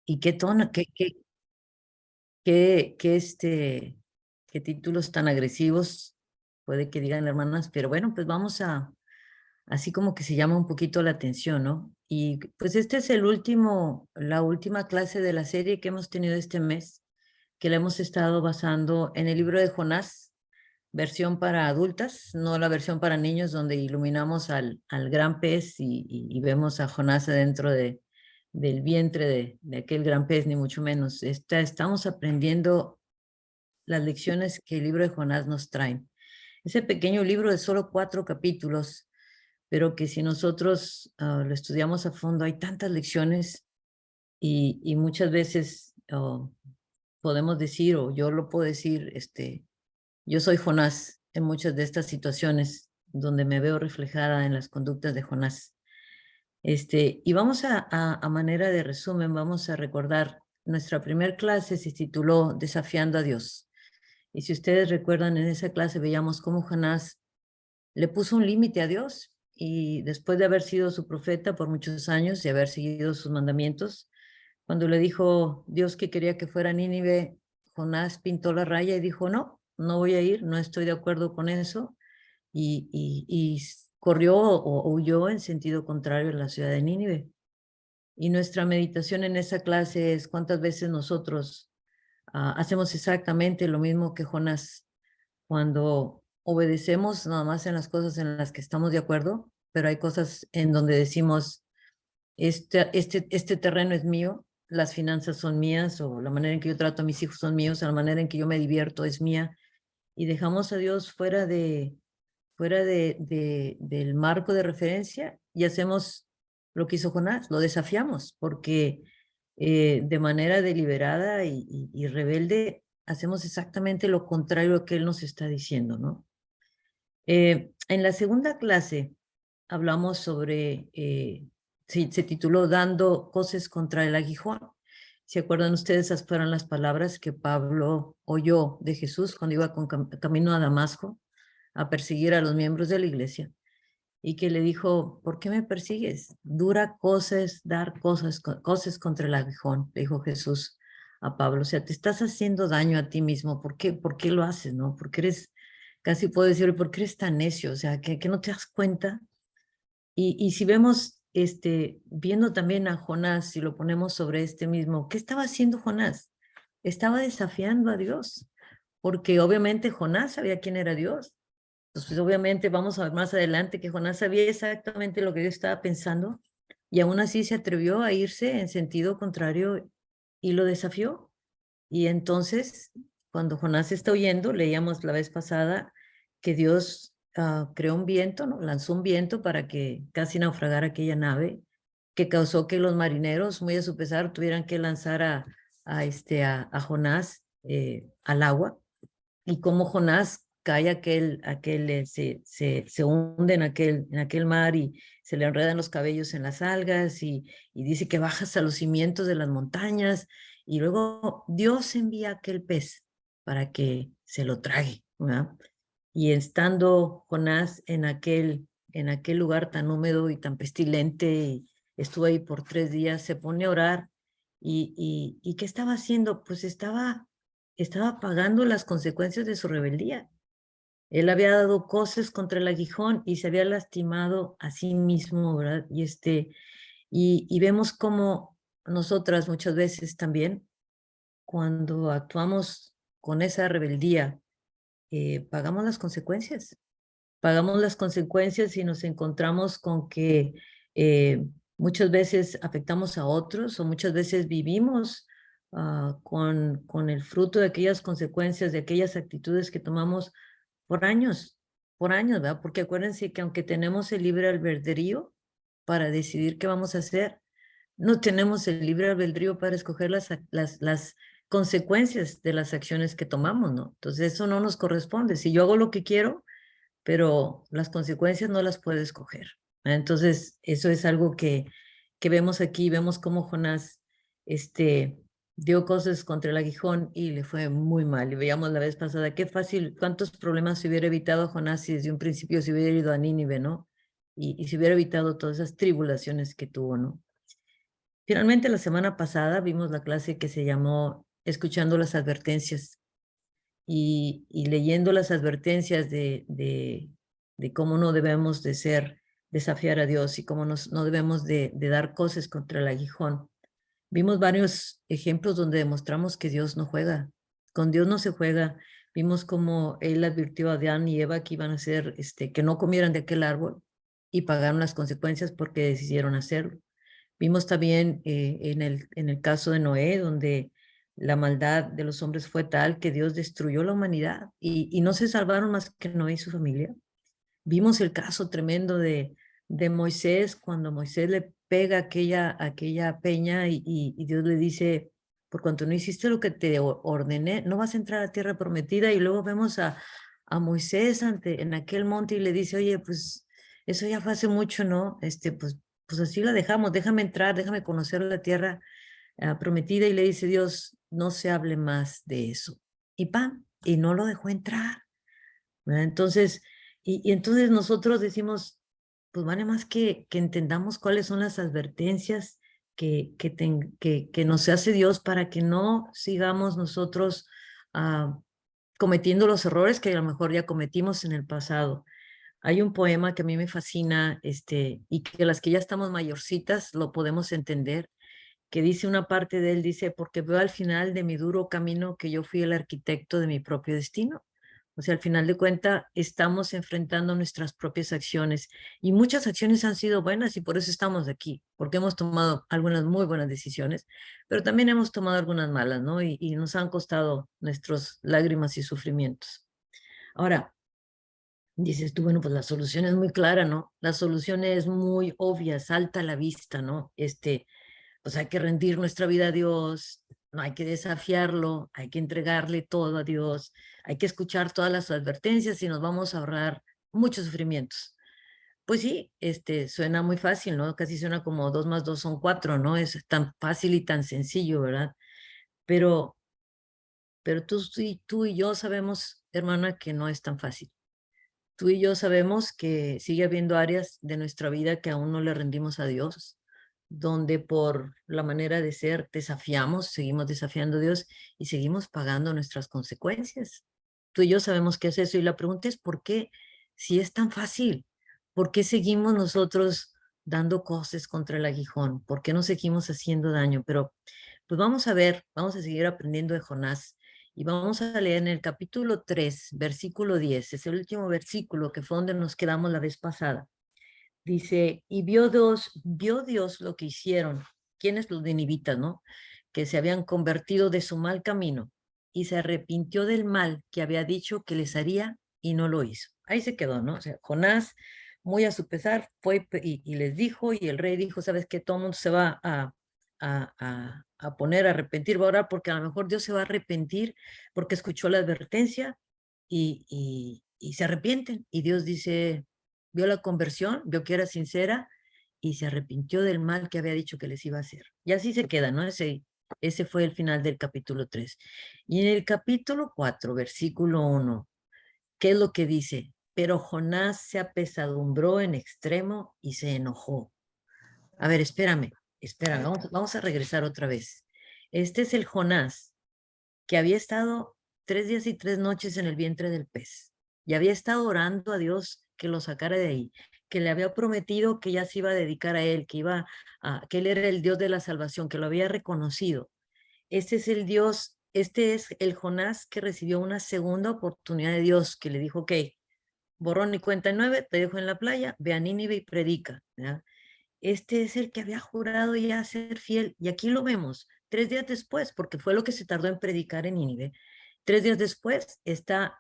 Y qué tono, qué títulos tan agresivos, puede que digan hermanas, pero bueno, pues vamos así como que se llama un poquito la atención, ¿no? Y pues este es la última clase de la serie que hemos tenido este mes, que la hemos estado basando en el libro de Jonás, versión para adultas, no la versión para niños, donde iluminamos al gran pez y vemos a Jonás adentro del vientre de aquel gran pez, ni mucho menos. Estamos aprendiendo las lecciones que el libro de Jonás nos trae. Ese pequeño libro de solo 4 capítulos, pero que si nosotros lo estudiamos a fondo, hay tantas lecciones y muchas veces podemos decir, o yo lo puedo decir, yo soy Jonás en muchas de estas situaciones donde me veo reflejada en las conductas de Jonás. Y vamos a manera de resumen, vamos a recordar, nuestra primer clase se tituló Desafiando a Dios. Y si ustedes recuerdan, en esa clase veíamos cómo Jonás le puso un límite a Dios y después de haber sido su profeta por muchos años y haber seguido sus mandamientos, cuando le dijo Dios que quería que fuera a Nínive, Jonás pintó la raya y dijo, no, no voy a ir, no estoy de acuerdo con eso, y corrió o huyó en sentido contrario a la ciudad de Nínive. Y nuestra meditación en esa clase es cuántas veces nosotros hacemos exactamente lo mismo que Jonás cuando obedecemos nada más en las cosas en las que estamos de acuerdo, pero hay cosas en donde decimos, este terreno es mío, las finanzas son mías, o la manera en que yo trato a mis hijos son míos, la manera en que yo me divierto es mía, y dejamos a Dios del marco de referencia y hacemos lo que hizo Jonás, lo desafiamos, porque de manera deliberada y rebelde hacemos exactamente lo contrario a lo que él nos está diciendo, ¿no? En la segunda clase hablamos sobre, se tituló Dando coces contra el aguijón. ¿Se acuerdan ustedes? Esas fueron las palabras que Pablo oyó de Jesús cuando iba camino a Damasco a perseguir a los miembros de la iglesia y que le dijo, ¿por qué me persigues? Dura cosa es dar cosas contra el aguijón, le dijo Jesús a Pablo. O sea, te estás haciendo daño a ti mismo. ¿Por qué lo haces, no? Porque casi puedo decir, ¿por qué eres tan necio? O sea, que no te das cuenta. Y si vemos, viendo también a Jonás, si lo ponemos sobre este mismo, ¿qué estaba haciendo Jonás? Estaba desafiando a Dios, porque obviamente Jonás sabía quién era Dios. Entonces, obviamente vamos a ver más adelante que Jonás sabía exactamente lo que Dios estaba pensando y aún así se atrevió a irse en sentido contrario y lo desafió. Y entonces, cuando Jonás está huyendo, leíamos la vez pasada que Dios creó un viento, ¿no? Lanzó un viento para que casi naufragara aquella nave, que causó que los marineros, muy a su pesar, tuvieran que lanzar a Jonás al agua. Y cómo Jonás cae se hunde en aquel mar y se le enredan los cabellos en las algas y dice que baja hasta los cimientos de las montañas y luego Dios envía aquel pez para que se lo trague, ¿verdad? Y estando Jonás en aquel lugar tan húmedo y tan pestilente, y estuvo ahí por 3 días, se pone a orar y ¿qué estaba haciendo? Pues estaba pagando las consecuencias de su rebeldía. Él había dado cosas contra el aguijón y se había lastimado a sí mismo, ¿verdad? Y vemos cómo nosotras muchas veces también, cuando actuamos con esa rebeldía, pagamos las consecuencias. Pagamos las consecuencias y nos encontramos con que muchas veces afectamos a otros o muchas veces vivimos con el fruto de aquellas consecuencias, de aquellas actitudes que tomamos por años, ¿verdad? Porque acuérdense que aunque tenemos el libre albedrío para decidir qué vamos a hacer, no tenemos el libre albedrío para escoger las consecuencias de las acciones que tomamos, ¿no? Entonces eso no nos corresponde. Si yo hago lo que quiero, pero las consecuencias no las puedo escoger. Entonces, eso es algo que vemos aquí, vemos cómo Jonás dio cosas contra el aguijón y le fue muy mal. Y veíamos la vez pasada, qué fácil, cuántos problemas se hubiera evitado Jonás si desde un principio se hubiera ido a Nínive, ¿no? Y se hubiera evitado todas esas tribulaciones que tuvo, ¿no? Finalmente, la semana pasada vimos la clase que se llamó Escuchando las advertencias y leyendo las advertencias de cómo no debemos de ser, desafiar a Dios y cómo no debemos de dar cosas contra el aguijón. Vimos varios ejemplos donde demostramos que Dios no juega. Con Dios no se juega. Vimos cómo Él advirtió a Adán y Eva que iban a hacer, que no comieran de aquel árbol y pagaron las consecuencias porque decidieron hacerlo. Vimos también en el caso de Noé, donde la maldad de los hombres fue tal que Dios destruyó la humanidad y no se salvaron más que Noé y su familia. Vimos el caso tremendo de Moisés, cuando Moisés le pega aquella peña y Dios le dice, por cuanto no hiciste lo que te ordené, no vas a entrar a la tierra prometida. Y luego vemos a Moisés en aquel monte y le dice, oye, pues eso ya fue hace mucho, ¿no? Pues así la dejamos, déjame entrar, déjame conocer la tierra prometida. Y le dice Dios, no se hable más de eso. Y ¡pam! Y no lo dejó entrar, ¿verdad? Entonces, y entonces nosotros decimos, pues vale más que entendamos cuáles son las advertencias que nos hace Dios para que no sigamos nosotros cometiendo los errores que a lo mejor ya cometimos en el pasado. Hay un poema que a mí me fascina, y que las que ya estamos mayorcitas lo podemos entender, que dice una parte de él, dice, porque veo al final de mi duro camino que yo fui el arquitecto de mi propio destino. O sea, al final de cuentas, estamos enfrentando nuestras propias acciones y muchas acciones han sido buenas y por eso estamos aquí, porque hemos tomado algunas muy buenas decisiones, pero también hemos tomado algunas malas, ¿no? Y nos han costado nuestras lágrimas y sufrimientos. Ahora, dices tú, bueno, pues la solución es muy clara, ¿no? La solución es muy obvia, salta a la vista, ¿no? Pues hay que rendir nuestra vida a Dios, no hay que desafiarlo, hay que entregarle todo a Dios, hay que escuchar todas las advertencias y nos vamos a ahorrar muchos sufrimientos. Pues sí, suena muy fácil, ¿no? Casi suena como 2 más 2 son 4, ¿no? Es tan fácil y tan sencillo, ¿verdad? Pero, pero tú y yo sabemos, hermana, que no es tan fácil. Tú y yo sabemos que sigue habiendo áreas de nuestra vida que aún no le rendimos a Dios, donde por la manera de ser desafiamos, seguimos desafiando a Dios y seguimos pagando nuestras consecuencias. Tú y yo sabemos que es eso y la pregunta es ¿por qué? Si es tan fácil, ¿por qué seguimos nosotros dando cosas contra el aguijón? ¿Por qué nos seguimos haciendo daño? Pero pues vamos a ver, vamos a seguir aprendiendo de Jonás. Y vamos a leer en el capítulo 3, versículo 10, es el último versículo que fue donde nos quedamos la vez pasada. Dice, y vio Dios lo que hicieron, quienes los ninivitas, ¿no? Que se habían convertido de su mal camino y se arrepintió del mal que había dicho que les haría y no lo hizo. Ahí se quedó, ¿no? O sea, Jonás, muy a su pesar, fue y les dijo, y el rey dijo, ¿sabes qué? Todo el mundo se va a poner a arrepentir, va a orar porque a lo mejor Dios se va a arrepentir porque escuchó la advertencia y se arrepienten. Y Dios dice, vio la conversión, vio que era sincera y se arrepintió del mal que había dicho que les iba a hacer. Y así se queda, ¿no? Ese fue el final del capítulo 3. Y en el capítulo 4, versículo 1, ¿qué es lo que dice? Pero Jonás se apesadumbró en extremo y se enojó. A ver, espérame, vamos a regresar otra vez. Este es el Jonás que había estado 3 días y 3 noches en el vientre del pez y había estado orando a Dios que lo sacara de ahí, que le había prometido que ya se iba a dedicar a él, que él era el Dios de la salvación, que lo había reconocido. Este es el Dios, este es el Jonás que recibió una segunda oportunidad de Dios, que le dijo, ok, borrón y cuenta nueve, te dejo en la playa, ve a Nínive y predica, ¿verdad? Este es el que había jurado ya ser fiel. Y aquí lo vemos, 3 días después, porque fue lo que se tardó en predicar en Nínive. 3 días después está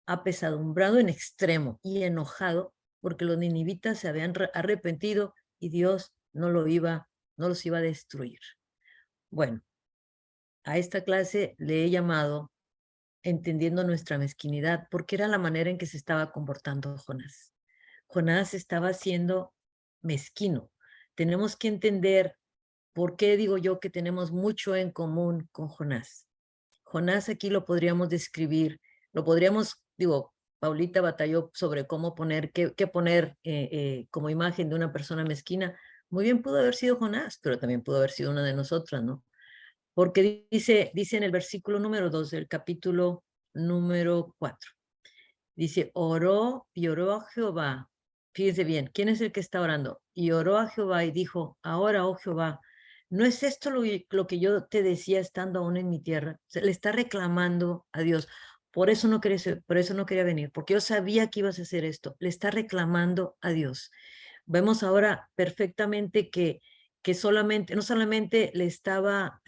apesadumbrado en extremo y enojado porque los ninivitas se habían arrepentido y Dios no los iba a destruir. Bueno, a esta clase le he llamado entendiendo nuestra mezquinidad, porque era la manera en que se estaba comportando Jonás. Jonás estaba siendo mezquino. Tenemos que entender por qué digo yo que tenemos mucho en común con Jonás. Jonás aquí lo podríamos describir, Paulita batalló sobre cómo poner, qué poner como imagen de una persona mezquina. Muy bien pudo haber sido Jonás, pero también pudo haber sido una de nosotras, ¿no? Porque dice en el versículo número 2 del capítulo número 4, dice, oró y oró a Jehová. Fíjense bien, ¿quién es el que está orando? Y oró a Jehová y dijo, ahora, oh Jehová, ¿no es esto lo que yo te decía estando aún en mi tierra? O sea, le está reclamando a Dios. Por eso no quería venir, porque yo sabía que ibas a hacer esto. Le está reclamando a Dios. Vemos ahora perfectamente que solamente, no solamente le estaba,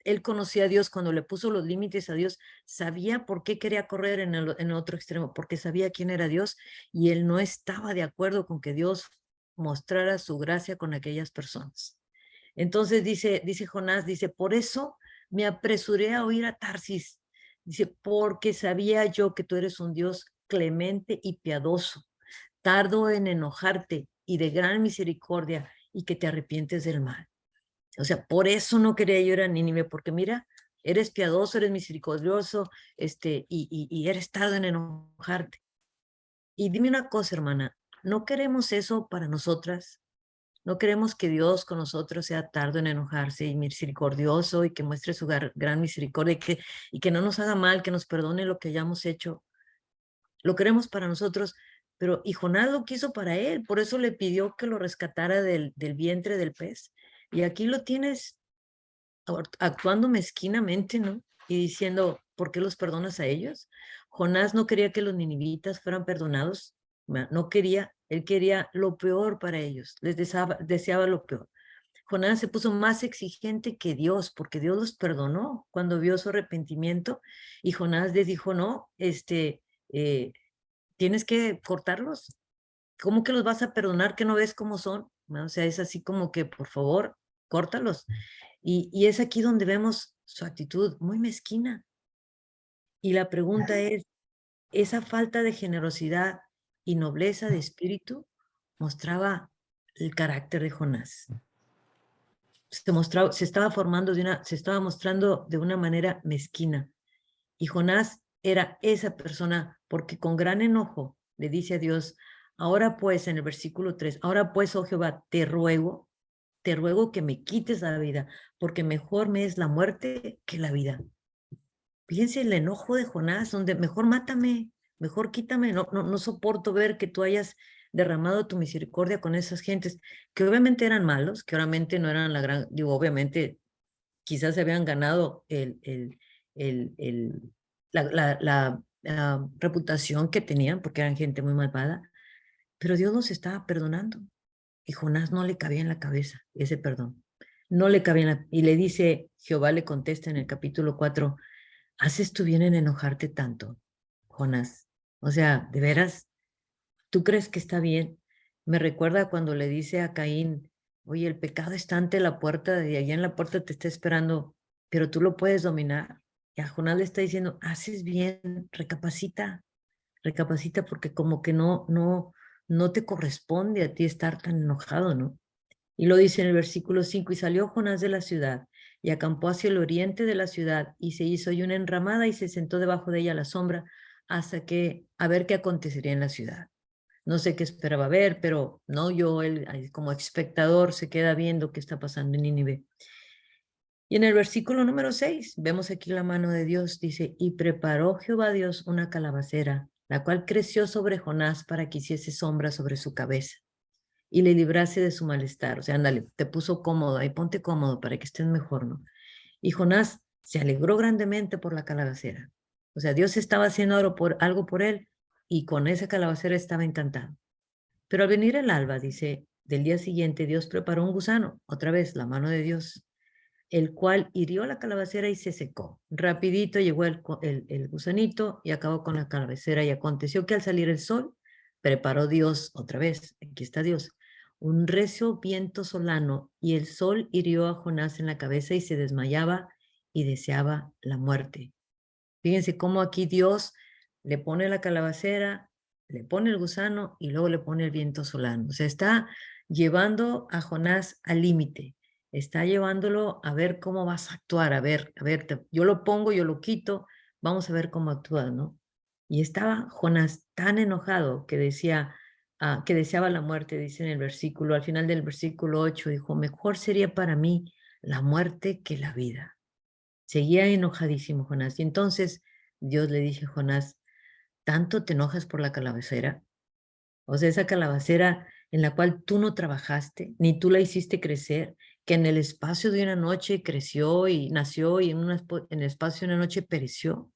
él conocía a Dios cuando le puso los límites a Dios, sabía por qué quería correr en el otro extremo, porque sabía quién era Dios y él no estaba de acuerdo con que Dios mostrara su gracia con aquellas personas. Entonces dice Jonás, dice, por eso me apresuré a oír a Tarsis. Dice, porque sabía yo que tú eres un Dios clemente y piadoso, tardo en enojarte y de gran misericordia y que te arrepientes del mal. O sea, por eso no quería yo ir a Nínive, porque mira, eres piadoso, eres misericordioso, y eres tardo en enojarte. Y dime una cosa, hermana, ¿no queremos eso para nosotras? ¿No queremos que Dios con nosotros sea tardo en enojarse y misericordioso y que muestre su gran misericordia y que no nos haga mal, que nos perdone lo que hayamos hecho? Lo queremos para nosotros, pero y Jonás lo quiso para él, por eso le pidió que lo rescatara del vientre del pez. Y aquí lo tienes actuando mezquinamente, ¿no? Y diciendo, ¿por qué los perdonas a ellos? Jonás no quería que los ninivitas fueran perdonados, no quería, él quería lo peor para ellos, les deseaba lo peor. Jonás se puso más exigente que Dios, porque Dios los perdonó cuando vio su arrepentimiento, y Jonás les dijo, no, eh, tienes que cortarlos. ¿Cómo que los vas a perdonar que no ves cómo son? ¿No? O sea, es así como que, por favor, córtalos. Y es aquí donde vemos su actitud muy mezquina. Y la pregunta es, ¿esa falta de generosidad y nobleza de espíritu mostraba el carácter de Jonás? Se estaba mostrando de una manera mezquina. Y Jonás era esa persona porque con gran enojo le dice a Dios, ahora pues, en el versículo 3, ahora pues, oh Jehová, te ruego que me quites la vida, porque mejor me es la muerte que la vida. Fíjense el enojo de Jonás, donde mejor mátame, mejor quítame, no soporto ver que tú hayas derramado tu misericordia con esas gentes, que obviamente eran malos, que obviamente no eran la gran, digo, obviamente quizás se habían ganado la reputación que tenían, porque eran gente muy malvada, pero Dios los estaba perdonando. Y Jonás no le cabía en la cabeza ese perdón. No le cabía y le dice, Jehová le contesta en el capítulo 4, ¿haces tú bien en enojarte tanto, Jonás? O sea, ¿de veras? ¿Tú crees que está bien? Me recuerda cuando le dice a Caín, oye, el pecado está ante la puerta y allá en la puerta te está esperando, pero tú lo puedes dominar. Y a Jonás le está diciendo, haces bien, recapacita porque como que no te corresponde a ti estar tan enojado, ¿no? Y lo dice en el versículo 5, y salió Jonás de la ciudad y acampó hacia el oriente de la ciudad y se hizo una enramada y se sentó debajo de ella a la sombra hasta que a ver qué acontecería en la ciudad. No sé qué esperaba ver, pero no yo, él como espectador se queda viendo qué está pasando en Nínive. Y en el versículo número 6 vemos aquí la mano de Dios, dice, y preparó Jehová Dios una calabacera, la cual creció sobre Jonás para que hiciese sombra sobre su cabeza y le librase de su malestar. O sea, ándale, te puso cómodo, ahí ponte cómodo para que estés mejor, ¿no? Y Jonás se alegró grandemente por la calabacera. O sea, Dios estaba haciendo algo por él y con esa calabacera estaba encantado. Pero al venir el alba, dice, del día siguiente Dios preparó un gusano, otra vez la mano de Dios, el cual hirió la calabacera y se secó. Rapidito llegó el gusanito y acabó con la calabacera y aconteció que al salir el sol, preparó Dios, otra vez, aquí está Dios, un recio viento solano y el sol hirió a Jonás en la cabeza y se desmayaba y deseaba la muerte. Fíjense cómo aquí Dios le pone la calabacera, le pone el gusano y luego le pone el viento solano. O sea, está llevando a Jonás al límite, está llevándolo a ver cómo vas a actuar, a ver, yo lo pongo, yo lo quito, vamos a ver cómo actúa, ¿no? Y estaba Jonás tan enojado que decía, que deseaba la muerte, dice en el versículo, al final del versículo 8, dijo, mejor sería para mí la muerte que la vida. Seguía enojadísimo Jonás. Y entonces Dios le dice a Jonás, ¿tanto te enojas por la calabacera? O sea, esa calabacera en la cual tú no trabajaste, ni tú la hiciste crecer, que en el espacio de una noche creció y nació y en el espacio de una noche pereció.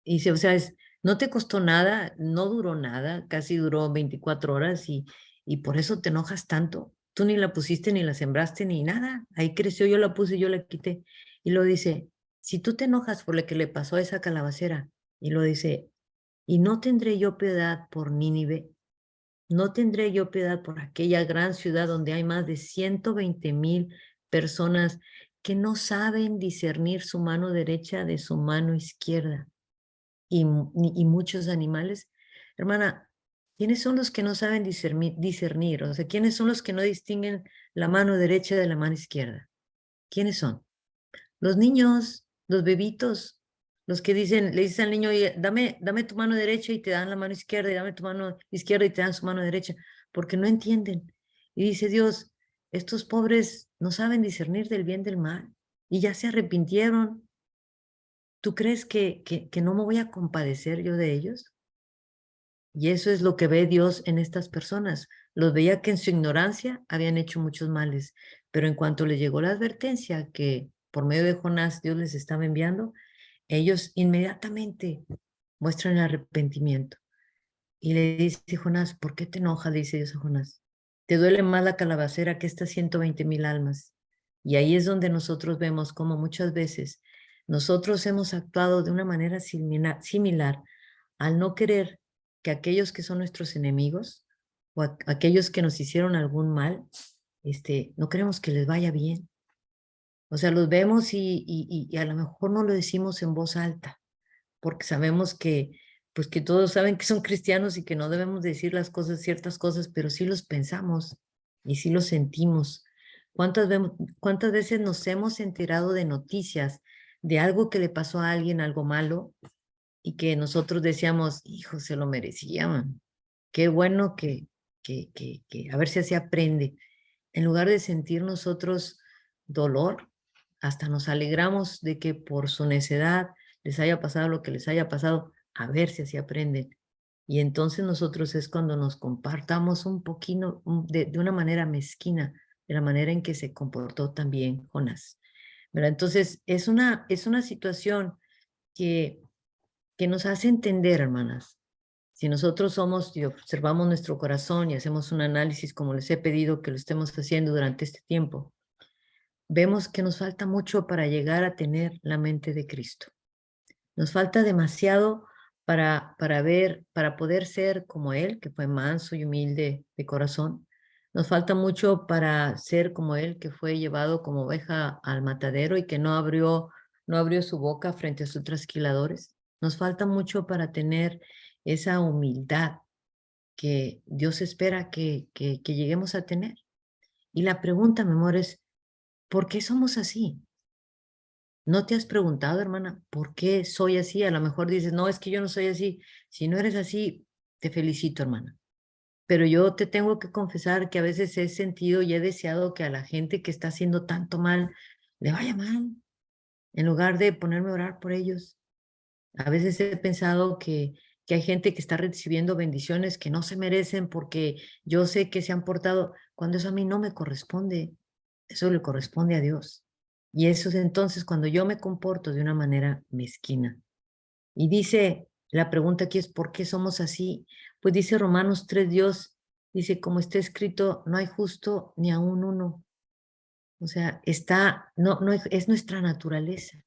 Y dice, o sea, no te costó nada, no duró nada, casi duró 24 horas y por eso te enojas tanto. Tú ni la pusiste, ni la sembraste, ni nada. Ahí creció, yo la puse, yo la quité. Y lo dice, si tú te enojas por lo que le pasó a esa calabacera, y lo dice, y no tendré yo piedad por Nínive, no tendré yo piedad por aquella gran ciudad donde hay más de 120,000 personas que no saben discernir su mano derecha de su mano izquierda y muchos animales. Hermana, ¿quiénes son los que no saben discernir? O sea, ¿quiénes son los que no distinguen la mano derecha de la mano izquierda? ¿Quiénes son? Los niños, los bebitos, los que dicen, le dicen al niño, oye, dame tu mano derecha y te dan la mano izquierda, y dame tu mano izquierda y te dan su mano derecha, porque no entienden. Y dice Dios, estos pobres no saben discernir del bien del mal y ya se arrepintieron. ¿Tú crees que no me voy a compadecer yo de ellos? Y eso es lo que ve Dios en estas personas. Los veía que en su ignorancia habían hecho muchos males, pero en cuanto les llegó la advertencia que por medio de Jonás Dios les estaba enviando, ellos inmediatamente muestran el arrepentimiento. Y le dice Jonás, ¿por qué te enojas? Dice Dios a Jonás. Te duele más la calabacera que estas 120,000 almas. Y ahí es donde nosotros vemos cómo muchas veces nosotros hemos actuado de una manera similar al no querer que aquellos que son nuestros enemigos o aquellos que nos hicieron algún mal, no queremos que les vaya bien. O sea, los vemos y a lo mejor no lo decimos en voz alta, porque sabemos que, pues que todos saben que son cristianos y que no debemos decir las cosas, ciertas cosas, pero sí los pensamos y sí los sentimos. ¿Cuántas veces nos hemos enterado de noticias de algo que le pasó a alguien, algo malo, y que nosotros decíamos, hijo, se lo merecían? Qué bueno que a ver si así aprende. En lugar de sentir nosotros dolor, hasta nos alegramos de que por su necedad les haya pasado lo que les haya pasado, a ver si así aprenden. Y entonces nosotros es cuando nos compartamos un poquito de una manera mezquina, de la manera en que se comportó también Jonás. ¿Verdad? Entonces es una situación que, que nos hace entender, hermanas. Si nosotros somos y observamos nuestro corazón y hacemos un análisis como les he pedido que lo estemos haciendo durante este tiempo, vemos que nos falta mucho para llegar a tener la mente de Cristo. Nos falta demasiado para poder ser como Él, que fue manso y humilde de corazón. Nos falta mucho para ser como Él, que fue llevado como oveja al matadero y que no abrió su boca frente a sus trasquiladores. Nos falta mucho para tener esa humildad que Dios espera que lleguemos a tener. Y la pregunta, mi amor, es, ¿por qué somos así? ¿No te has preguntado, hermana, por qué soy así? A lo mejor dices, no, es que yo no soy así. Si no eres así, te felicito, hermana. Pero yo te tengo que confesar que a veces he sentido y he deseado que a la gente que está haciendo tanto mal le vaya mal, en lugar de ponerme a orar por ellos. A veces he pensado que hay gente que está recibiendo bendiciones que no se merecen porque yo sé que se han portado, cuando eso a mí no me corresponde, eso le corresponde a Dios. Y eso es entonces cuando yo me comporto de una manera mezquina. Y dice, la pregunta aquí es, ¿por qué somos así? Pues dice Romanos 3, Dios, dice, como está escrito, no hay justo ni aún uno. O sea, no, es nuestra naturaleza.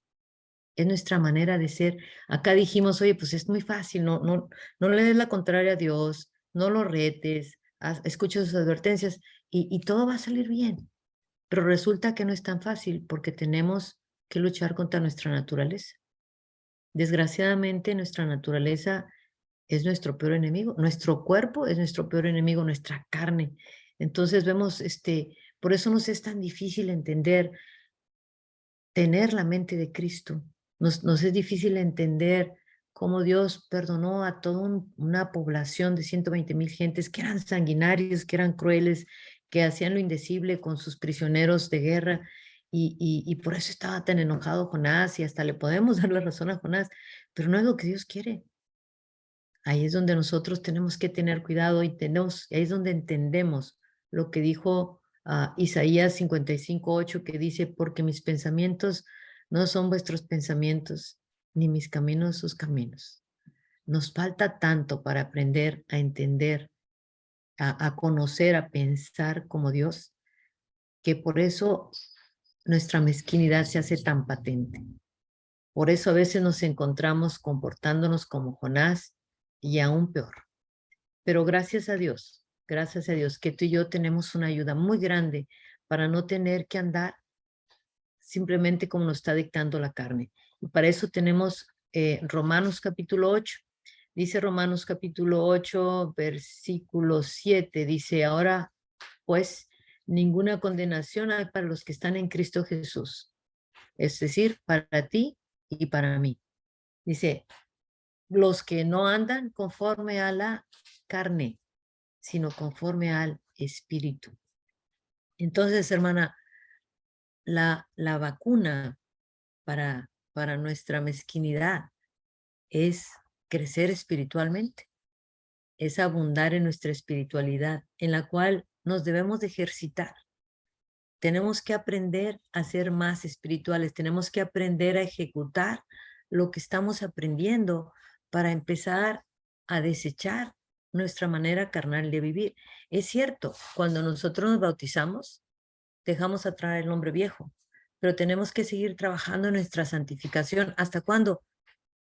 Es nuestra manera de ser. Acá dijimos, oye, pues es muy fácil, no le des la contraria a Dios, no lo retes, escucha sus advertencias y todo va a salir bien. Pero resulta que no es tan fácil porque tenemos que luchar contra nuestra naturaleza. Desgraciadamente, nuestra naturaleza es nuestro peor enemigo. Nuestro cuerpo es nuestro peor enemigo, nuestra carne. Entonces vemos, por eso nos es tan difícil entender tener la mente de Cristo. Nos es difícil entender cómo Dios perdonó a toda una población de 120,000 gentes que eran sanguinarios, que eran crueles, que hacían lo indecible con sus prisioneros de guerra. Y por eso estaba tan enojado Jonás y hasta le podemos dar la razón a Jonás, pero no es lo que Dios quiere. Ahí es donde nosotros tenemos que tener cuidado y ahí es donde entendemos lo que dijo Isaías 55:8, que dice, porque mis pensamientos no son vuestros pensamientos, ni mis caminos sus caminos. Nos falta tanto para aprender a entender, a conocer, a pensar como Dios, que por eso nuestra mezquinidad se hace tan patente. Por eso a veces nos encontramos comportándonos como Jonás y aún peor. Pero gracias a Dios que tú y yo tenemos una ayuda muy grande para no tener que andar simplemente como nos está dictando la carne. Y para eso tenemos Romanos capítulo 8. Dice Romanos capítulo 8, versículo 7. Dice, ahora pues ninguna condenación hay para los que están en Cristo Jesús. Es decir, para ti y para mí. Dice, los que no andan conforme a la carne, sino conforme al espíritu. Entonces, hermana, la vacuna para nuestra mezquinidad es crecer espiritualmente, es abundar en nuestra espiritualidad, en la cual nos debemos de ejercitar. Tenemos que aprender a ser más espirituales, tenemos que aprender a ejecutar lo que estamos aprendiendo para empezar a desechar nuestra manera carnal de vivir. Es cierto, cuando nosotros nos bautizamos, dejamos atrás el hombre viejo, pero tenemos que seguir trabajando en nuestra santificación. ¿Hasta cuándo?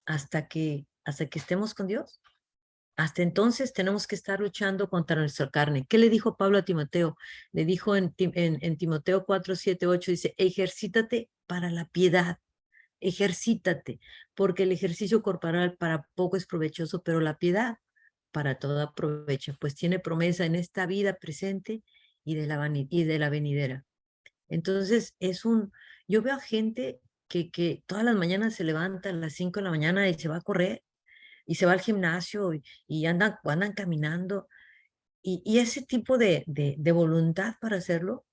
Hasta que estemos con Dios. Hasta entonces tenemos que estar luchando contra nuestra carne. ¿Qué le dijo Pablo a Timoteo? Le dijo en Timoteo 4, 7, 8, dice, ejercítate para la piedad, ejercítate, porque el ejercicio corporal para poco es provechoso, pero la piedad para todo aprovecha, pues tiene promesa en esta vida presente y de la venidera. Entonces, yo veo a gente que todas las mañanas se levanta a las 5 de la mañana y se va a correr y se va al gimnasio y andan caminando. Y ese tipo de voluntad para hacerlo,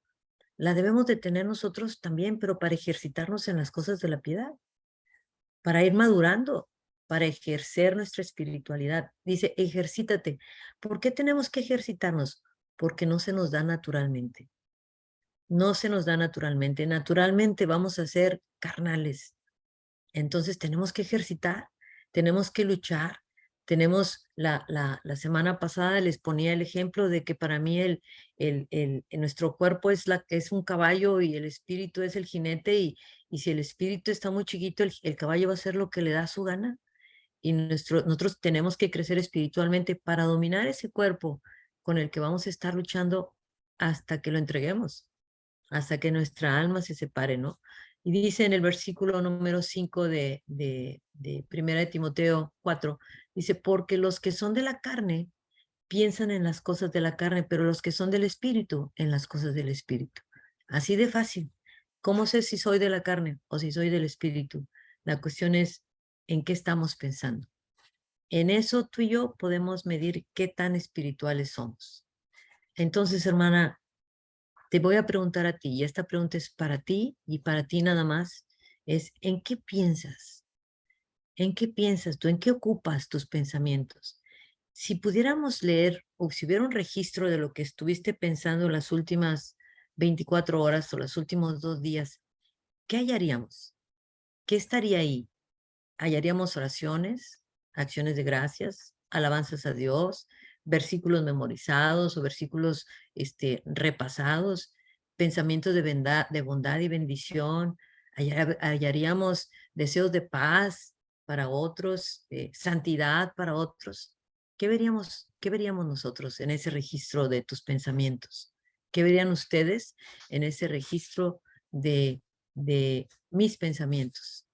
la debemos de tener nosotros también, pero para ejercitarnos en las cosas de la piedad, para ir madurando, para ejercer nuestra espiritualidad. Dice, ejercítate. ¿Por qué tenemos que ejercitarnos? Porque no se nos da naturalmente. No se nos da naturalmente. Naturalmente vamos a ser carnales. Entonces tenemos que ejercitar, tenemos que luchar. Tenemos la semana pasada les ponía el ejemplo de que para mí nuestro cuerpo es un caballo y el espíritu es el jinete y si el espíritu está muy chiquito, el caballo va a hacer lo que le da su gana y nosotros tenemos que crecer espiritualmente para dominar ese cuerpo con el que vamos a estar luchando hasta que lo entreguemos, hasta que nuestra alma se separe, ¿no? Y dice en el versículo número 5 de Primera de Timoteo 4, dice, porque los que son de la carne piensan en las cosas de la carne, pero los que son del espíritu, en las cosas del espíritu. Así de fácil. ¿Cómo sé si soy de la carne o si soy del espíritu? La cuestión es en qué estamos pensando. En eso tú y yo podemos medir qué tan espirituales somos. Entonces, hermana, te voy a preguntar a ti, y esta pregunta es para ti y para ti nada más, es ¿en qué piensas? ¿En qué piensas tú? ¿En qué ocupas tus pensamientos? Si pudiéramos leer o si hubiera un registro de lo que estuviste pensando las últimas 24 horas o los últimos 2 días, ¿qué hallaríamos? ¿Qué estaría ahí? Hallaríamos oraciones, acciones de gracias, alabanzas a Dios, versículos memorizados o versículos repasados, pensamientos de bondad y bendición. Hallaríamos deseos de paz para otros, santidad para otros. Qué veríamos nosotros en ese registro de tus pensamientos? ¿Qué verían ustedes en ese registro de mis pensamientos?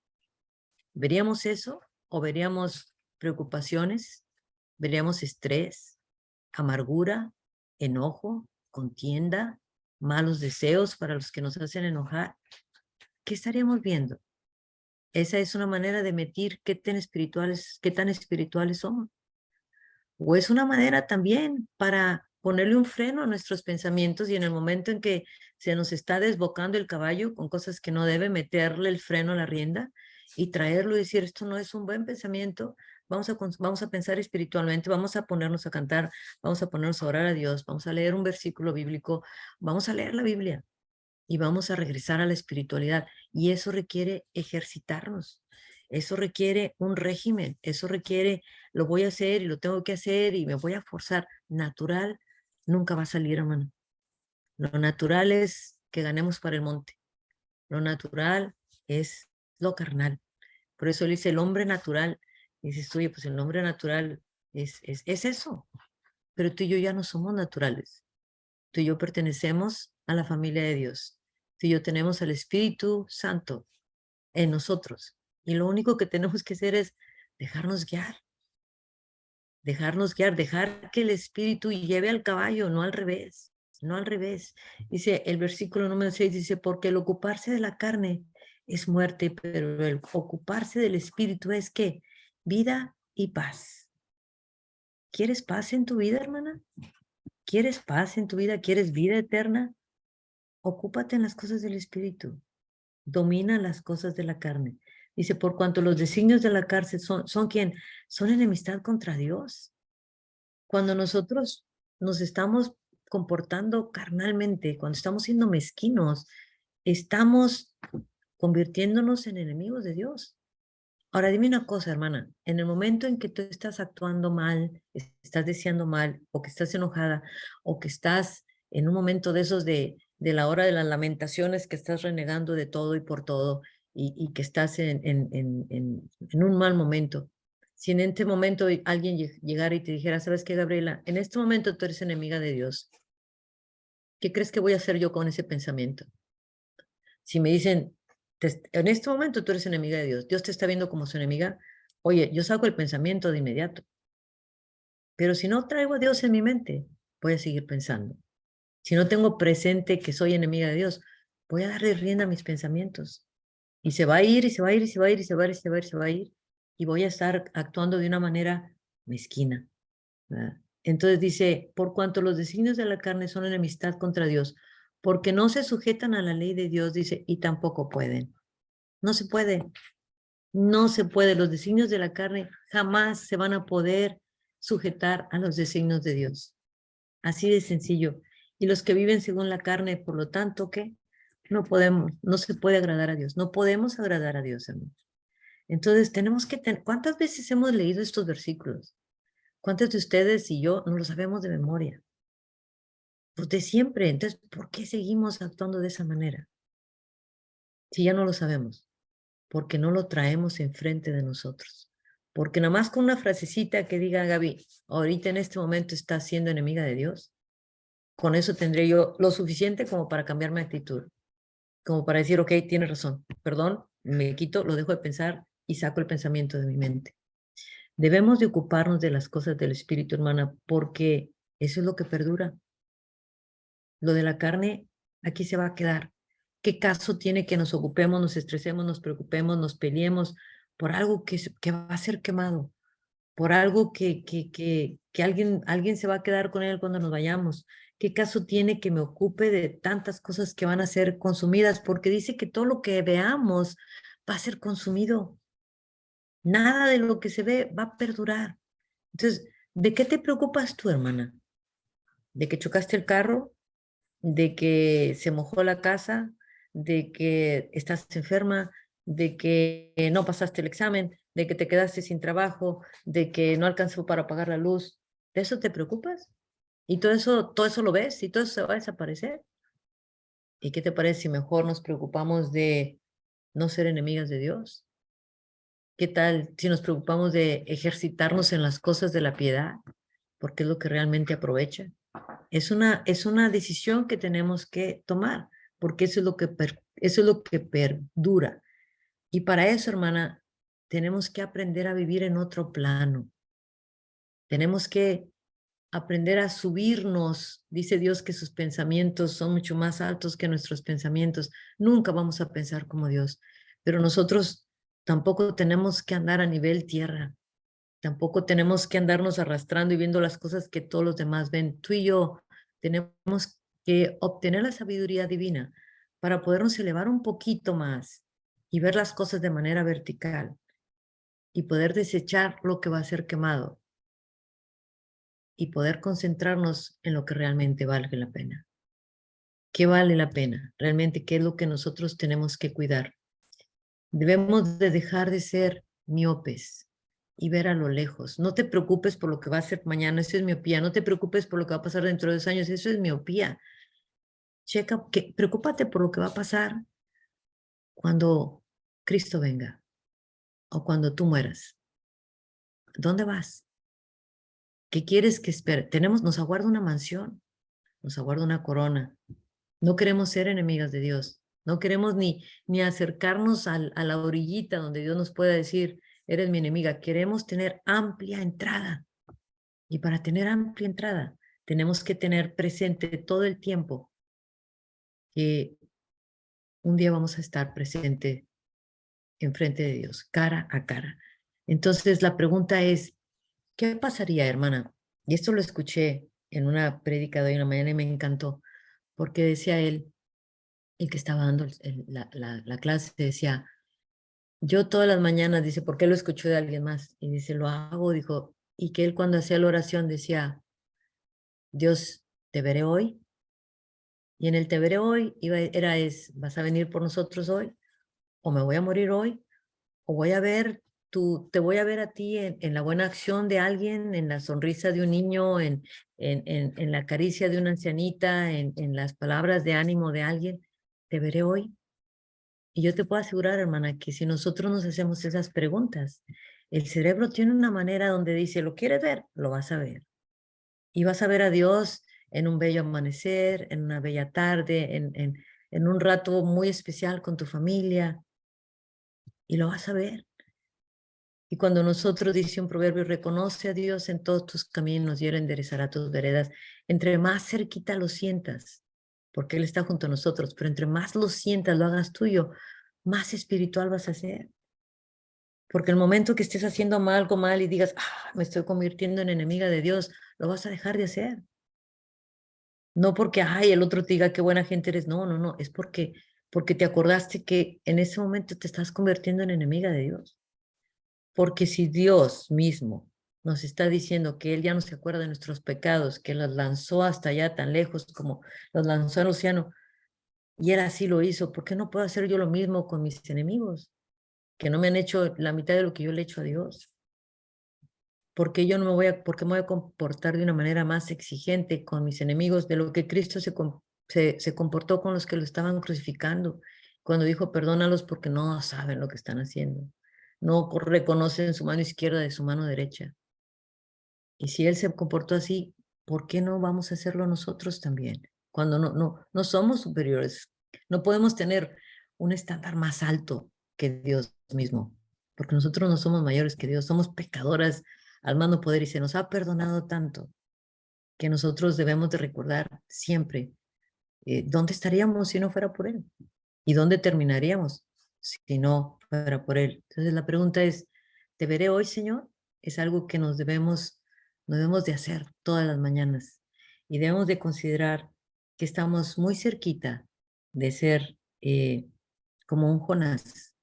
¿Veríamos eso o veríamos preocupaciones? ¿Veríamos estrés, amargura, enojo, contienda, malos deseos para los que nos hacen enojar? ¿Qué estaríamos viendo? Esa es una manera de medir qué tan espirituales somos. O es una manera también para ponerle un freno a nuestros pensamientos y en el momento en que se nos está desbocando el caballo con cosas que no debe, meterle el freno a la rienda y traerlo y decir, esto no es un buen pensamiento, vamos a pensar espiritualmente, vamos a ponernos a cantar, vamos a ponernos a orar a Dios, vamos a leer un versículo bíblico, vamos a leer la Biblia y vamos a regresar a la espiritualidad. Y eso requiere ejercitarnos, eso requiere un régimen, eso requiere, lo voy a hacer y lo tengo que hacer y me voy a forzar. Natural nunca va a salir, hermano. Lo natural es que ganemos para el monte. Lo natural es lo carnal. Por eso él dice el hombre natural. Y dices, oye, pues el hombre natural es eso. Pero tú y yo ya no somos naturales. Tú y yo pertenecemos a la familia de Dios. Tú y yo tenemos al Espíritu Santo en nosotros. Y lo único que tenemos que hacer es dejarnos guiar, dejar que el Espíritu lleve al caballo, no al revés, no al revés. Dice el versículo número 6, dice, porque el ocuparse de la carne es muerte, pero el ocuparse del Espíritu es ¿qué? Vida y paz. ¿Quieres paz en tu vida, hermana? ¿Quieres paz en tu vida? ¿Quieres vida eterna? Ocúpate en las cosas del Espíritu. Domina las cosas de la carne. Dice, por cuanto los designios de la cárcel son ¿quién? Son enemistad contra Dios. Cuando nosotros nos estamos comportando carnalmente, cuando estamos siendo mezquinos, estamos convirtiéndonos en enemigos de Dios. Ahora dime una cosa, hermana, en el momento en que tú estás actuando mal, estás deseando mal, o que estás enojada, o que estás en un momento de esos de la hora de las lamentaciones, que estás renegando de todo y por todo, y que estás en un mal momento, si en este momento alguien llegara y te dijera, ¿sabes qué, Gabriela? En este momento tú eres enemiga de Dios. ¿Qué crees que voy a hacer yo con ese pensamiento? Si me dicen, en este momento tú eres enemiga de Dios, Dios te está viendo como su enemiga, oye, yo saco el pensamiento de inmediato. Pero si no traigo a Dios en mi mente, voy a seguir pensando. Si no tengo presente que soy enemiga de Dios, voy a darle rienda a mis pensamientos. Y se va a ir, y se va a ir, y se va a ir, y se va a ir, y se va a ir, se va a ir. Y voy a estar actuando de una manera mezquina, ¿verdad? Entonces dice, por cuanto los designios de la carne son enemistad contra Dios, porque no se sujetan a la ley de Dios, dice, y tampoco pueden. No se puede, no se puede. Los designios de la carne jamás se van a poder sujetar a los designios de Dios. Así de sencillo. Y los que viven según la carne, por lo tanto, ¿qué? No podemos, no se puede agradar a Dios. No podemos agradar a Dios, hermanos. Entonces, tenemos que tener, ¿cuántas veces hemos leído estos versículos? ¿Cuántos de ustedes y yo no lo sabemos de memoria? Pues de siempre. Entonces, ¿por qué seguimos actuando de esa manera? Si ya no lo sabemos. Porque no lo traemos enfrente de nosotros. Porque nada más con una frasecita que diga, Gaby, ahorita en este momento estás siendo enemiga de Dios, con eso tendré yo lo suficiente como para cambiar mi actitud, como para decir, ok, tienes razón, perdón, me quito, lo dejo de pensar y saco el pensamiento de mi mente. Debemos de ocuparnos de las cosas del Espíritu, hermana, porque eso es lo que perdura. Lo de la carne aquí se va a quedar. ¿Qué caso tiene que nos ocupemos, nos estresemos, nos preocupemos, nos peleemos por algo que va a ser quemado? Por algo que alguien se va a quedar con él cuando nos vayamos. ¿Qué caso tiene que me ocupe de tantas cosas que van a ser consumidas? Porque dice que todo lo que veamos va a ser consumido. Nada de lo que se ve va a perdurar. Entonces, ¿de qué te preocupas tú, hermana? ¿De que chocaste el carro? ¿De que se mojó la casa? ¿De que estás enferma? ¿De que no pasaste el examen? ¿De que te quedaste sin trabajo? ¿De que no alcanzó para pagar la luz? ¿De eso te preocupas? ¿Y todo eso lo ves? ¿Y todo eso se va a desaparecer? ¿Y qué te parece si mejor nos preocupamos de no ser enemigas de Dios? ¿Qué tal si nos preocupamos de ejercitarnos en las cosas de la piedad? Porque es lo que realmente aprovecha. Es una decisión que tenemos que tomar, porque eso es lo que perdura. Y para eso, hermana, tenemos que aprender a vivir en otro plano. Tenemos que aprender a subirnos. Dice Dios que sus pensamientos son mucho más altos que nuestros pensamientos. Nunca vamos a pensar como Dios, pero nosotros tampoco tenemos que andar a nivel tierra. Tampoco tenemos que andarnos arrastrando y viendo las cosas que todos los demás ven. Tú y yo tenemos que obtener la sabiduría divina para podernos elevar un poquito más y ver las cosas de manera vertical y poder desechar lo que va a ser quemado y poder concentrarnos en lo que realmente vale la pena. ¿Qué vale la pena? Realmente, ¿qué es lo que nosotros tenemos que cuidar? Debemos de dejar de ser miopes y ver a lo lejos. No te preocupes por lo que va a ser mañana, eso es miopía. No te preocupes por lo que va a pasar dentro de 2 años, eso es miopía. Preocúpate por lo que va a pasar cuando Cristo venga o cuando tú mueras. ¿Dónde vas? ¿Qué quieres que espere? Nos aguarda una mansión, nos aguarda una corona. No queremos ser enemigas de Dios. No queremos ni acercarnos a la orillita donde Dios nos pueda decir, eres mi enemiga. Queremos tener amplia entrada. Y para tener amplia entrada, tenemos que tener presente todo el tiempo que un día vamos a estar presente enfrente de Dios, cara a cara. Entonces, la pregunta es, ¿qué pasaría, hermana? Y esto lo escuché en una prédica de hoy en la mañana y me encantó, porque decía él, el que estaba dando la clase, decía, yo todas las mañanas, dice, ¿por qué lo escuchó de alguien más? Y dice, lo hago, dijo, y que él cuando hacía la oración decía, Dios, te veré hoy. Y en el te veré hoy ¿vas a venir por nosotros hoy? ¿O me voy a morir hoy? ¿O te voy a ver a ti en la buena acción de alguien, en la sonrisa de un niño, en la caricia de una ancianita, en las palabras de ánimo de alguien? ¿Te veré hoy? Y yo te puedo asegurar, hermana, que si nosotros nos hacemos esas preguntas, el cerebro tiene una manera donde dice, ¿lo quieres ver? Lo vas a ver. Y vas a ver a Dios en un bello amanecer, en una bella tarde, en un rato muy especial con tu familia, y lo vas a ver. Y cuando nosotros, dice un proverbio, reconoce a Dios en todos tus caminos y Él enderezará tus veredas, entre más cerquita lo sientas, porque Él está junto a nosotros, pero entre más lo sientas, lo hagas tuyo, más espiritual vas a ser. Porque el momento que estés haciendo algo mal y digas, me estoy convirtiendo en enemiga de Dios, lo vas a dejar de hacer. No porque, el otro te diga qué buena gente eres. No, no, no. Es porque te acordaste que en ese momento te estás convirtiendo en enemiga de Dios. Porque si Dios mismo nos está diciendo que Él ya no se acuerda de nuestros pecados, que los lanzó hasta allá tan lejos como los lanzó al océano, y Él así lo hizo, ¿por qué no puedo hacer yo lo mismo con mis enemigos? Que no me han hecho la mitad de lo que yo le he hecho a Dios. Porque yo no me voy a, porque me voy a comportar de una manera más exigente con mis enemigos de lo que Cristo se comportó con los que lo estaban crucificando, cuando dijo, perdónalos porque no saben lo que están haciendo, no reconocen su mano izquierda de su mano derecha. Y si Él se comportó así, ¿por qué no vamos a hacerlo nosotros también? Cuando no somos superiores, no podemos tener un estándar más alto que Dios mismo, porque nosotros no somos mayores que Dios, somos pecadoras al mando poder y se nos ha perdonado tanto que nosotros debemos de recordar siempre dónde estaríamos si no fuera por Él y dónde terminaríamos si no fuera por Él. Entonces la pregunta es, ¿te veré hoy, Señor? Es algo que nos debemos de hacer todas las mañanas y debemos de considerar que estamos muy cerquita de ser como un Jonás.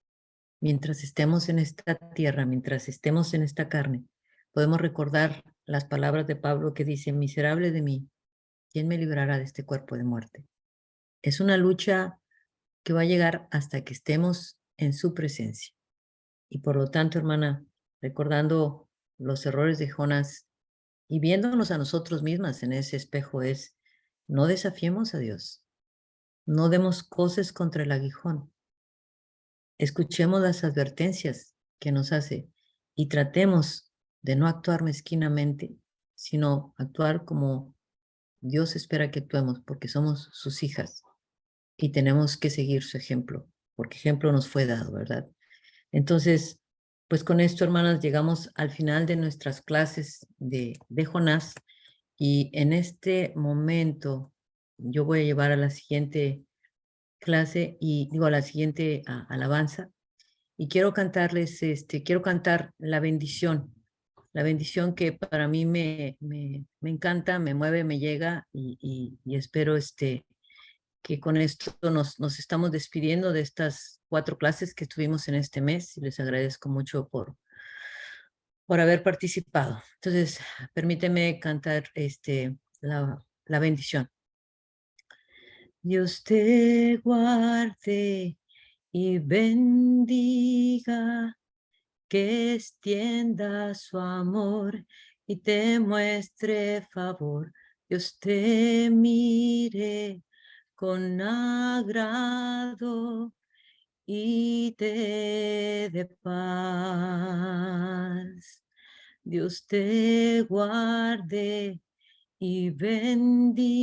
Mientras estemos en esta tierra, mientras estemos en esta carne, podemos recordar las palabras de Pablo que dice, miserable de mí, ¿quién me librará de este cuerpo de muerte? Es una lucha que va a llegar hasta que estemos en su presencia. Y por lo tanto, hermana, recordando los errores de Jonás y viéndonos a nosotros mismas en ese espejo es, no desafiemos a Dios, no demos cosas contra el aguijón, escuchemos las advertencias que nos hace y tratemos de no actuar mezquinamente, sino actuar como Dios espera que actuemos, porque somos sus hijas y tenemos que seguir su ejemplo, porque ejemplo nos fue dado, ¿verdad? Entonces, pues con esto, hermanas, llegamos al final de nuestras clases de Jonás y en este momento yo voy a llevar a la siguiente clase y digo a la siguiente alabanza y quiero cantarles, quiero cantar la bendición que para mí me encanta, me mueve, me llega y espero que con esto nos estamos despidiendo de estas 4 clases que tuvimos en este mes y les agradezco mucho por haber participado. Entonces, permíteme cantar la bendición. Dios te guarde y bendiga, que extienda su amor y te muestre favor. Dios te mire con agrado y te dé paz. Dios te guarde y bendiga,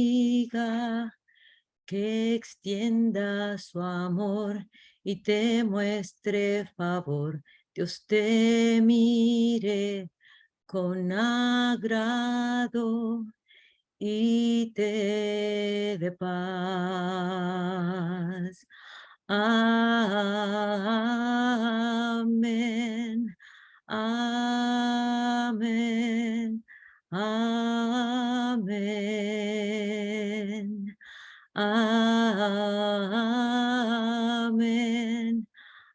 que extienda su amor y te muestre favor. Dios te mire con agrado y te dé paz. Amén. Amén. Amén. Amén.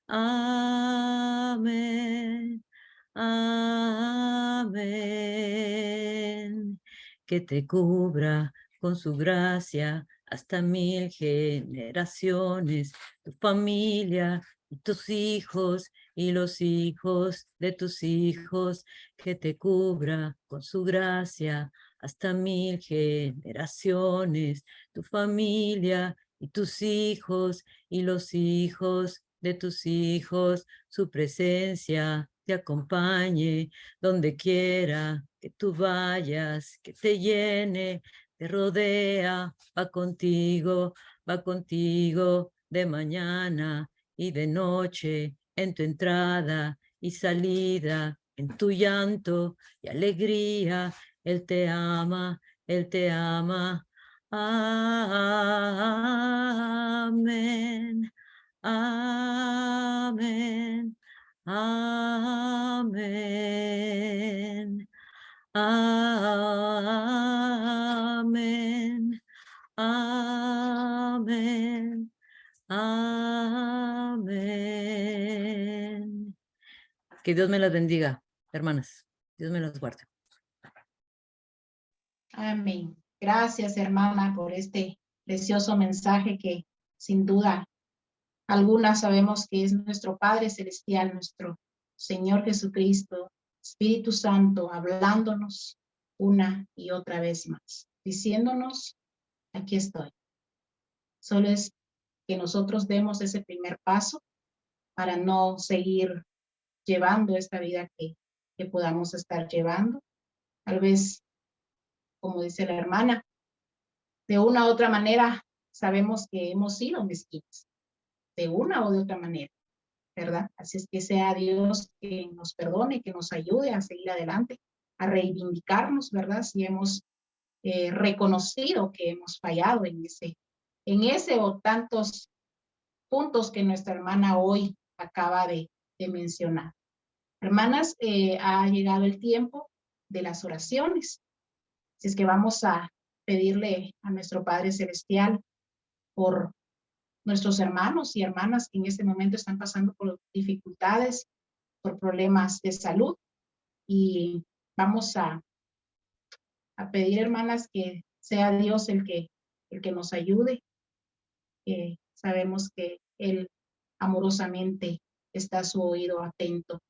Amén. Amén. Que te cubra con su gracia hasta 1000 generaciones, tu familia y tus hijos y los hijos de tus hijos, que te cubra con su gracia hasta 1000 generaciones, tu familia y tus hijos y los hijos de tus hijos, su presencia te acompañe donde quiera que tú vayas, que te llene, te rodea, va contigo de mañana y de noche, en tu entrada y salida, en tu llanto y alegría. Él te ama, Él te ama. Amén. Amén. Amén. Amén. Amén. Amén. Que Dios me las bendiga, hermanas. Dios me las guarde. Amén. Gracias, hermana, por este precioso mensaje que sin duda alguna sabemos que es nuestro Padre Celestial, nuestro Señor Jesucristo, Espíritu Santo, hablándonos una y otra vez más, diciéndonos, aquí estoy. Solo es que nosotros demos ese primer paso para no seguir llevando esta vida que podamos estar llevando. Tal vez, como dice la hermana, de una u otra manera sabemos que hemos sido mezquinos, de una o de otra manera, ¿verdad? Así es que sea Dios que nos perdone, que nos ayude a seguir adelante, a reivindicarnos, ¿verdad? Si hemos reconocido que hemos fallado en ese o tantos puntos que nuestra hermana hoy acaba de mencionar. Hermanas, ha llegado el tiempo de las oraciones. Así es que vamos a pedirle a nuestro Padre Celestial por nuestros hermanos y hermanas que en este momento están pasando por dificultades, por problemas de salud. Y vamos a pedir, hermanas, que sea Dios el que nos ayude. Sabemos que Él amorosamente está a su oído atento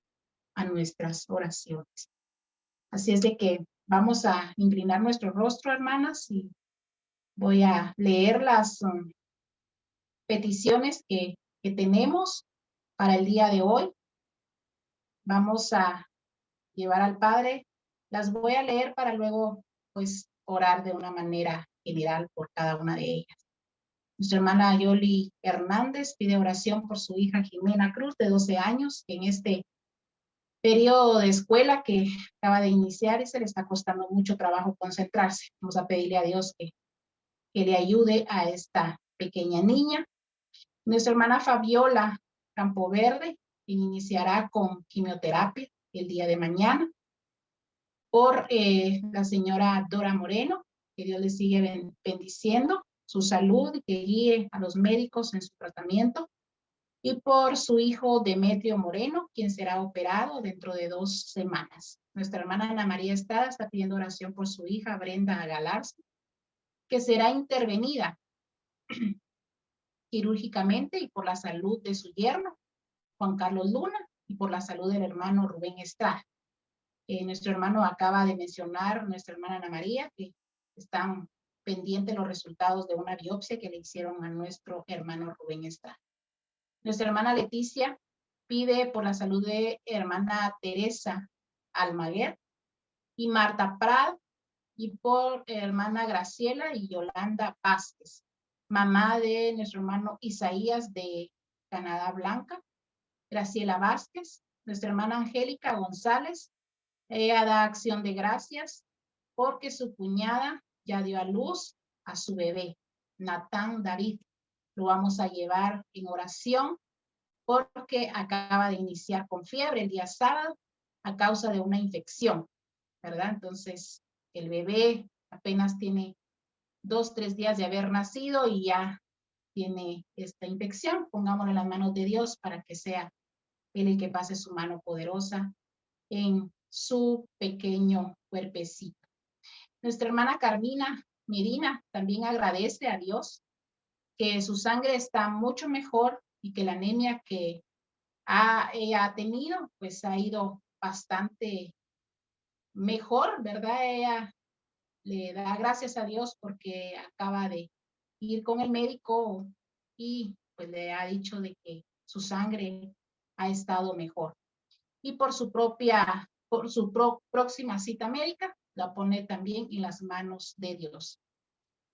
a nuestras oraciones. Así es de que vamos a inclinar nuestro rostro, hermanas, y voy a leer las peticiones que tenemos para el día de hoy. Vamos a llevar al Padre. Las voy a leer para luego, pues, orar de una manera general por cada una de ellas. Nuestra hermana Yoli Hernández pide oración por su hija Jimena Cruz, de 12 años, que en este periodo de escuela que acaba de iniciar y se le está costando mucho trabajo concentrarse. Vamos a pedirle a Dios que le ayude a esta pequeña niña. Nuestra hermana Fabiola Campoverde iniciará con quimioterapia el día de mañana. Por la señora Dora Moreno, que Dios le sigue bendiciendo su salud y que guíe a los médicos en su tratamiento. Y por su hijo Demetrio Moreno, quien será operado dentro de 2 semanas. Nuestra hermana Ana María Estrada está pidiendo oración por su hija Brenda Galarza, que será intervenida quirúrgicamente, y por la salud de su yerno, Juan Carlos Luna, y por la salud del hermano Rubén Estrada. Nuestro hermano acaba de mencionar, nuestra hermana Ana María, que están pendientes los resultados de una biopsia que le hicieron a nuestro hermano Rubén Estrada. Nuestra hermana Leticia pide por la salud de hermana Teresa Almaguer y Marta Prado, y por hermana Graciela y Yolanda Vázquez, mamá de nuestro hermano Isaías de Canadá Blanca, Graciela Vázquez, nuestra hermana Angélica González. Ella da acción de gracias porque su cuñada ya dio a luz a su bebé, Natán David. Lo vamos a llevar en oración porque acaba de iniciar con fiebre el día sábado a causa de una infección, ¿verdad? Entonces, el bebé apenas tiene 2, 3 días de haber nacido y ya tiene esta infección. Pongámoslo en las manos de Dios para que sea Él el que pase su mano poderosa en su pequeño cuerpecito. Nuestra hermana Carmina Medina también agradece a Dios que su sangre está mucho mejor y que la anemia que ella ha tenido, pues ha ido bastante mejor, ¿verdad? Ella le da gracias a Dios porque acaba de ir con el médico y pues le ha dicho de que su sangre ha estado mejor. Y por su próxima cita médica, la pone también en las manos de Dios.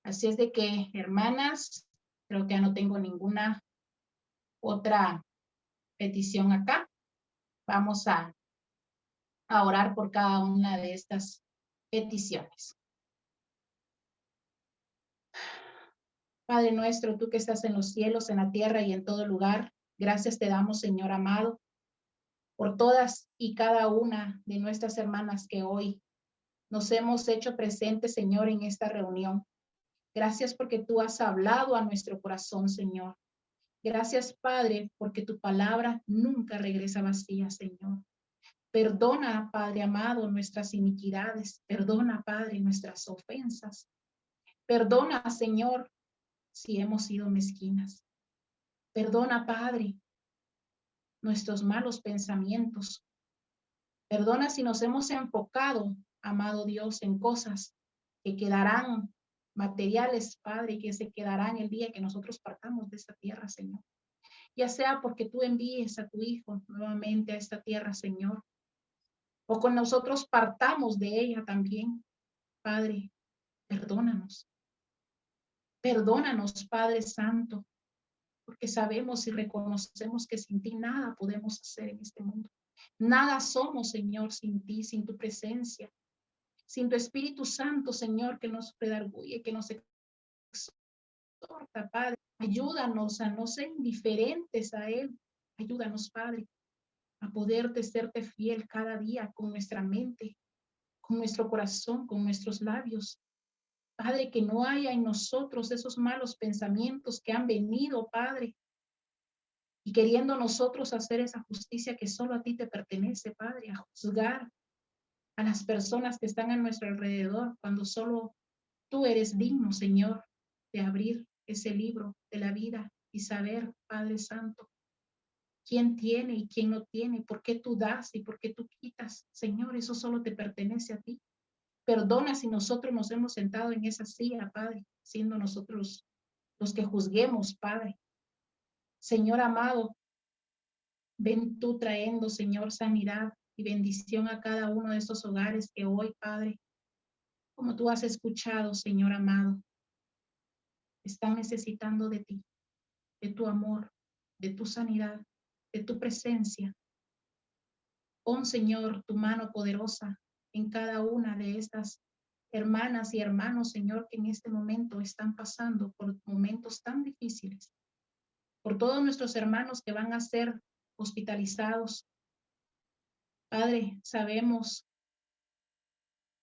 Así es de que, hermanas, creo que ya no tengo ninguna otra petición acá. Vamos a orar por cada una de estas peticiones. Padre nuestro, tú que estás en los cielos, en la tierra y en todo lugar, gracias te damos, Señor amado, por todas y cada una de nuestras hermanas que hoy nos hemos hecho presentes, Señor, en esta reunión. Gracias porque tú has hablado a nuestro corazón, Señor. Gracias, Padre, porque tu palabra nunca regresa vacía, Señor. Perdona, Padre amado, nuestras iniquidades. Perdona, Padre, nuestras ofensas. Perdona, Señor, si hemos sido mezquinas. Perdona, Padre, nuestros malos pensamientos. Perdona si nos hemos enfocado, amado Dios, en cosas que quedarán materiales, Padre, que se quedarán el día que nosotros partamos de esta tierra, Señor. Ya sea porque tú envíes a tu Hijo nuevamente a esta tierra, Señor, o con nosotros partamos de ella también, Padre, perdónanos. Perdónanos, Padre Santo, porque sabemos y reconocemos que sin ti nada podemos hacer en este mundo. Nada somos, Señor, sin ti, sin tu presencia, sin tu Espíritu Santo, Señor, que nos redarguye, que nos exhorta, Padre. Ayúdanos a no ser indiferentes a Él. Ayúdanos, Padre, a poderte serte fiel cada día con nuestra mente, con nuestro corazón, con nuestros labios. Padre, que no haya en nosotros esos malos pensamientos que han venido, Padre, y queriendo nosotros hacer esa justicia que solo a ti te pertenece, Padre, a juzgar a las personas que están a nuestro alrededor, cuando solo tú eres digno, Señor, de abrir ese libro de la vida y saber, Padre Santo, quién tiene y quién no tiene, por qué tú das y por qué tú quitas. Señor, eso solo te pertenece a ti. Perdona si nosotros nos hemos sentado en esa silla, Padre, siendo nosotros los que juzguemos, Padre. Señor amado, ven tú trayendo, Señor, sanidad y bendición a cada uno de estos hogares que hoy, Padre, como tú has escuchado, Señor amado, están necesitando de ti, de tu amor, de tu sanidad, de tu presencia. Pon, Señor, tu mano poderosa en cada una de estas hermanas y hermanos, Señor, que en este momento están pasando por momentos tan difíciles. Por todos nuestros hermanos que van a ser hospitalizados. Padre, sabemos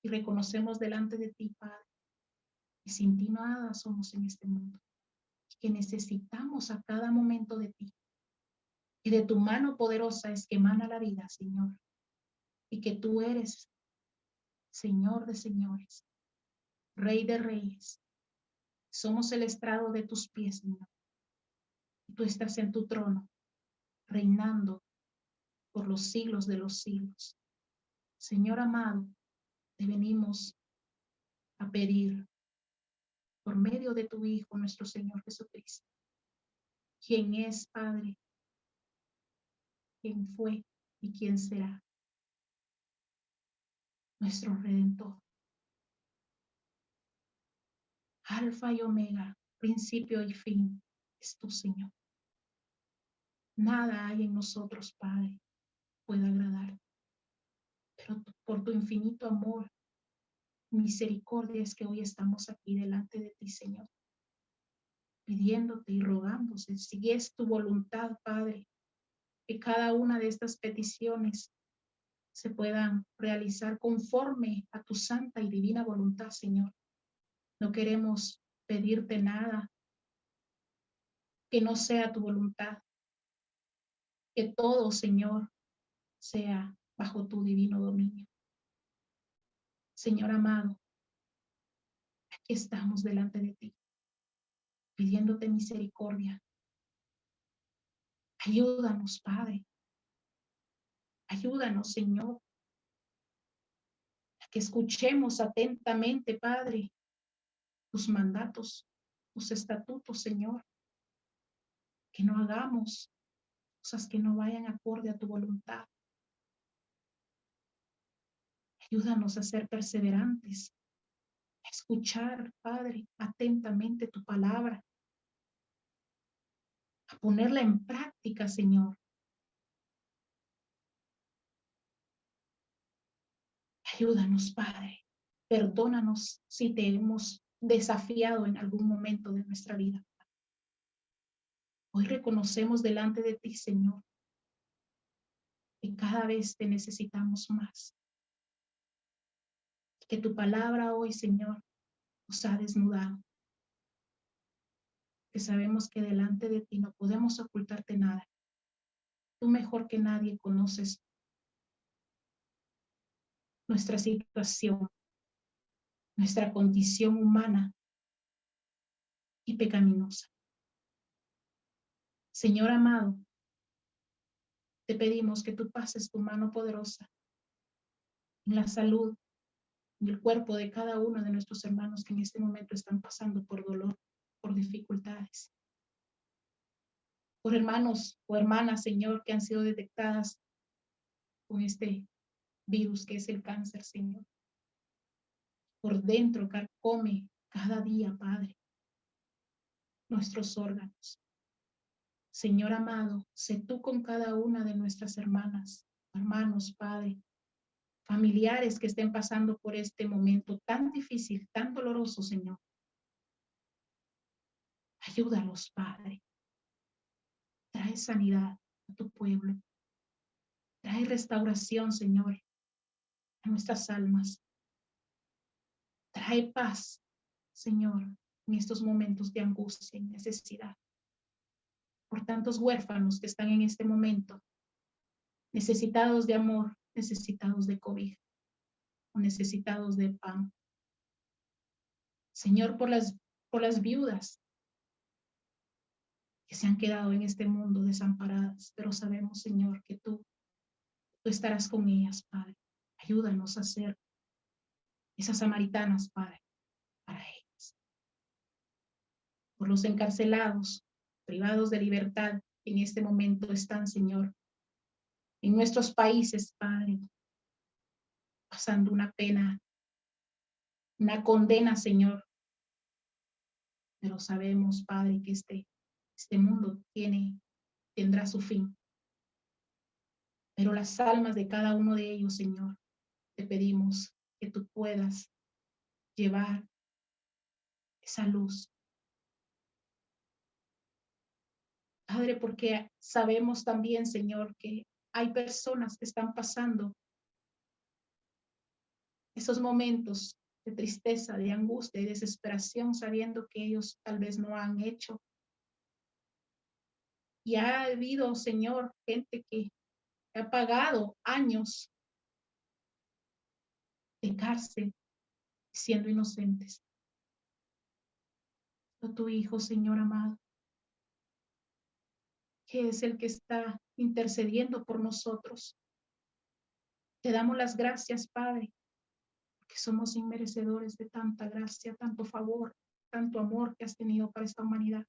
y reconocemos delante de ti, Padre, que sin ti nada somos en este mundo, que necesitamos a cada momento de ti, y de tu mano poderosa es que emana la vida, Señor, y que tú eres Señor de señores, Rey de reyes. Somos el estrado de tus pies, Señor, y tú estás en tu trono, reinando por los siglos de los siglos. Señor amado, te venimos a pedir por medio de tu Hijo, nuestro Señor Jesucristo, quien es, Padre, quien fue y quien será nuestro Redentor, Alfa y Omega, principio y fin, es tu Señor. Nada hay en nosotros, Padre, pueda agradar, pero por tu infinito amor, misericordia es que hoy estamos aquí delante de ti, Señor, pidiéndote y rogándote, si es tu voluntad, Padre, que cada una de estas peticiones se puedan realizar conforme a tu santa y divina voluntad, Señor. No queremos pedirte nada que no sea tu voluntad, que todo, Señor, sea bajo tu divino dominio. Señor amado, aquí estamos delante de ti, pidiéndote misericordia. Ayúdanos, Padre. Ayúdanos, Señor, a que escuchemos atentamente, Padre, tus mandatos, tus estatutos, Señor. Que no hagamos cosas que no vayan acorde a tu voluntad. Ayúdanos a ser perseverantes, a escuchar, Padre, atentamente tu palabra, a ponerla en práctica, Señor. Ayúdanos, Padre. Perdónanos si te hemos desafiado en algún momento de nuestra vida. Hoy reconocemos delante de ti, Señor, que cada vez te necesitamos más. Que tu palabra hoy, Señor, nos ha desnudado. Que sabemos que delante de ti no podemos ocultarte nada. Tú mejor que nadie conoces nuestra situación, nuestra condición humana y pecaminosa. Señor amado, te pedimos que tú pases tu mano poderosa en la salud, en el cuerpo de cada uno de nuestros hermanos que en este momento están pasando por dolor, por dificultades. Por hermanos o hermanas, Señor, que han sido detectadas con este virus que es el cáncer, Señor. Por dentro carcome cada día, Padre, nuestros órganos. Señor amado, sé tú con cada una de nuestras hermanas, hermanos, Padre, familiares que estén pasando por este momento tan difícil, tan doloroso, Señor. Ayúdalos, Padre. Trae sanidad a tu pueblo. Trae restauración, Señor, a nuestras almas. Trae paz, Señor, en estos momentos de angustia y necesidad. Por tantos huérfanos que están en este momento, necesitados de amor, necesitados de cobija, o necesitados de pan. Señor, por las viudas que se han quedado en este mundo desamparadas, pero sabemos, Señor, que tú estarás con ellas, Padre. Ayúdanos a ser esas samaritanas, Padre, para ellas. Por los encarcelados, privados de libertad, en este momento están, Señor, en nuestros países, Padre, pasando una pena, una condena, Señor. Pero sabemos, Padre, que este mundo tendrá su fin. Pero las almas de cada uno de ellos, Señor, te pedimos que tú puedas llevar esa luz, Padre, porque sabemos también, Señor, que hay personas que están pasando esos momentos de tristeza, de angustia y desesperación, sabiendo que ellos tal vez no han hecho. Y ha habido, Señor, gente que ha pagado años de cárcel siendo inocentes. Pero tu Hijo, Señor amado, que es el que está intercediendo por nosotros. Te damos las gracias, Padre, porque somos inmerecedores de tanta gracia, tanto favor, tanto amor que has tenido para esta humanidad.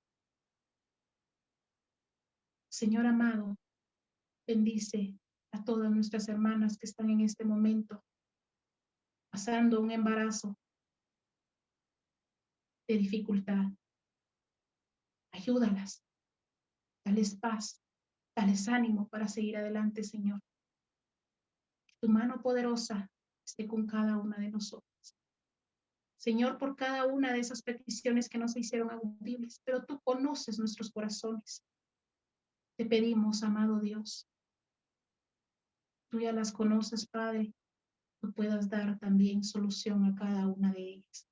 Señor amado, bendice a todas nuestras hermanas que están en este momento pasando un embarazo de dificultad. Ayúdalas, dales paz, dales ánimo para seguir adelante, Señor. Que tu mano poderosa esté con cada una de nosotros. Señor, por cada una de esas peticiones que no se hicieron audibles, pero tú conoces nuestros corazones. Te pedimos, amado Dios, tú ya las conoces, Padre, tú puedas dar también solución a cada una de ellas.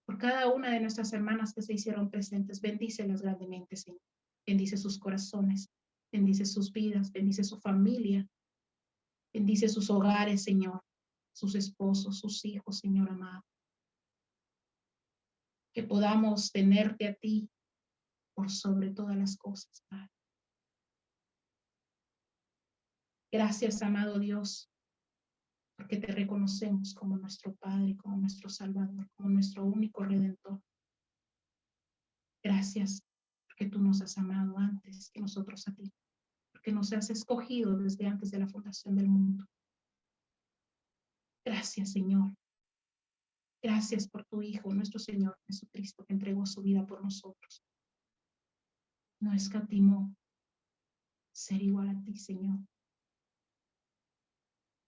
Por cada una de nuestras hermanas que se hicieron presentes, bendícelas grandemente, Señor. Bendice sus corazones, bendice sus vidas, bendice su familia, bendice sus hogares, Señor, sus esposos, sus hijos, Señor amado. Que podamos tenerte a ti por sobre todas las cosas, Padre. Gracias, amado Dios, porque te reconocemos como nuestro Padre, como nuestro Salvador, como nuestro único Redentor. Gracias, porque tú nos has amado antes que nosotros a ti, porque nos has escogido desde antes de la fundación del mundo. Gracias, Señor. Gracias por tu Hijo, nuestro Señor Jesucristo, que entregó su vida por nosotros. No escatimó ser igual a ti, Señor.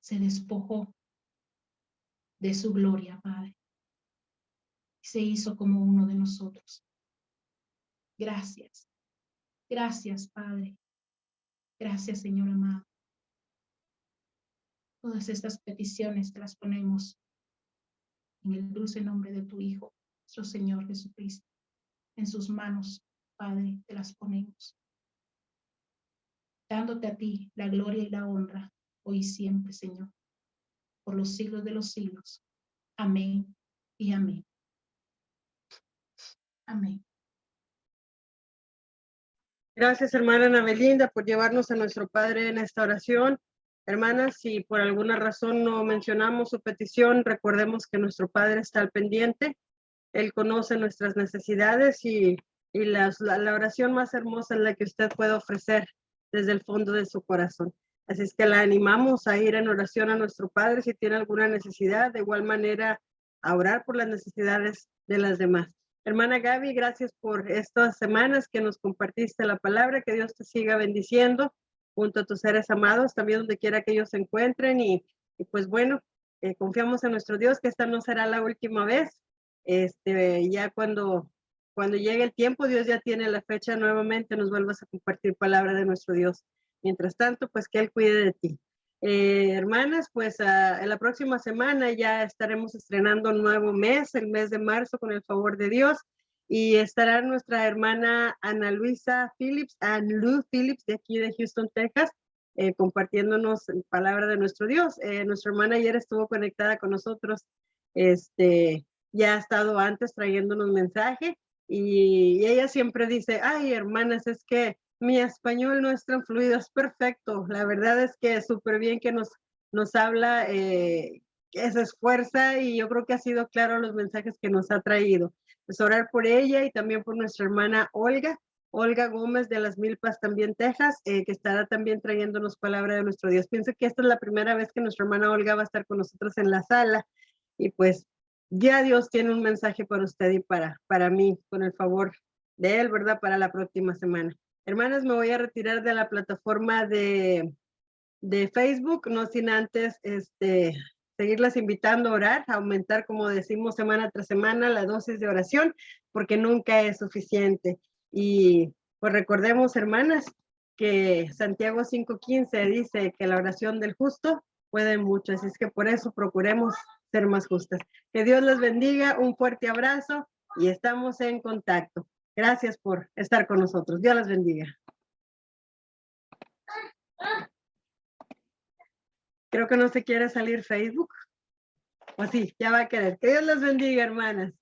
Se despojó de su gloria, Padre, y se hizo como uno de nosotros. Gracias. Gracias, Padre. Gracias, Señor amado. Todas estas peticiones te las ponemos en el dulce nombre de tu Hijo, nuestro Señor Jesucristo. En sus manos, Padre, te las ponemos. Dándote a ti la gloria y la honra, hoy y siempre, Señor, por los siglos de los siglos. Amén y amén. Amén. Gracias, hermana Ana Belinda, por llevarnos a nuestro Padre en esta oración. Hermanas, si por alguna razón no mencionamos su petición, recordemos que nuestro Padre está al pendiente. Él conoce nuestras necesidades y la oración más hermosa es la que usted puede ofrecer desde el fondo de su corazón. Así es que la animamos a ir en oración a nuestro Padre si tiene alguna necesidad, de igual manera a orar por las necesidades de las demás. Hermana Gaby, gracias por estas semanas que nos compartiste la palabra, que Dios te siga bendiciendo junto a tus seres amados, también donde quiera que ellos se encuentren y pues bueno, confiamos en nuestro Dios que esta no será la última vez. Ya cuando llegue el tiempo, Dios ya tiene la fecha, nuevamente nos vuelvas a compartir palabra de nuestro Dios. Mientras tanto, pues que Él cuide de ti. Hermanas, pues en la próxima semana ya estaremos estrenando un nuevo mes, el mes de marzo, con el favor de Dios, y estará nuestra hermana Ana Luisa Phillips, Ann-Lu Phillips, de aquí de Houston, Texas, compartiéndonos palabra de nuestro Dios. Nuestra hermana ayer estuvo conectada con nosotros, ya ha estado antes trayéndonos mensaje, y ella siempre dice, ay, hermanas, es que mi español no es tan fluido, es perfecto. La verdad es que es súper bien que nos habla, que se esfuerza, y yo creo que ha sido claro los mensajes que nos ha traído. Pues orar por ella y también por nuestra hermana Olga Gómez de Las Milpas, también Texas, que estará también trayéndonos palabra de nuestro Dios. Pienso que esta es la primera vez que nuestra hermana Olga va a estar con nosotros en la sala, y pues ya Dios tiene un mensaje para usted y para mí, con el favor de Él, ¿verdad? Para la próxima semana. Hermanas, me voy a retirar de la plataforma de Facebook, no sin antes seguirlas invitando a orar, a aumentar, como decimos, semana tras semana, la dosis de oración, porque nunca es suficiente. Y pues recordemos, hermanas, que Santiago 5:15 dice que la oración del justo puede mucho, así es que por eso procuremos ser más justas. Que Dios les bendiga, un fuerte abrazo y estamos en contacto. Gracias por estar con nosotros. Dios les bendiga. Creo que no se quiere salir Facebook. O sí, ya va a querer. Que Dios les bendiga, hermanas.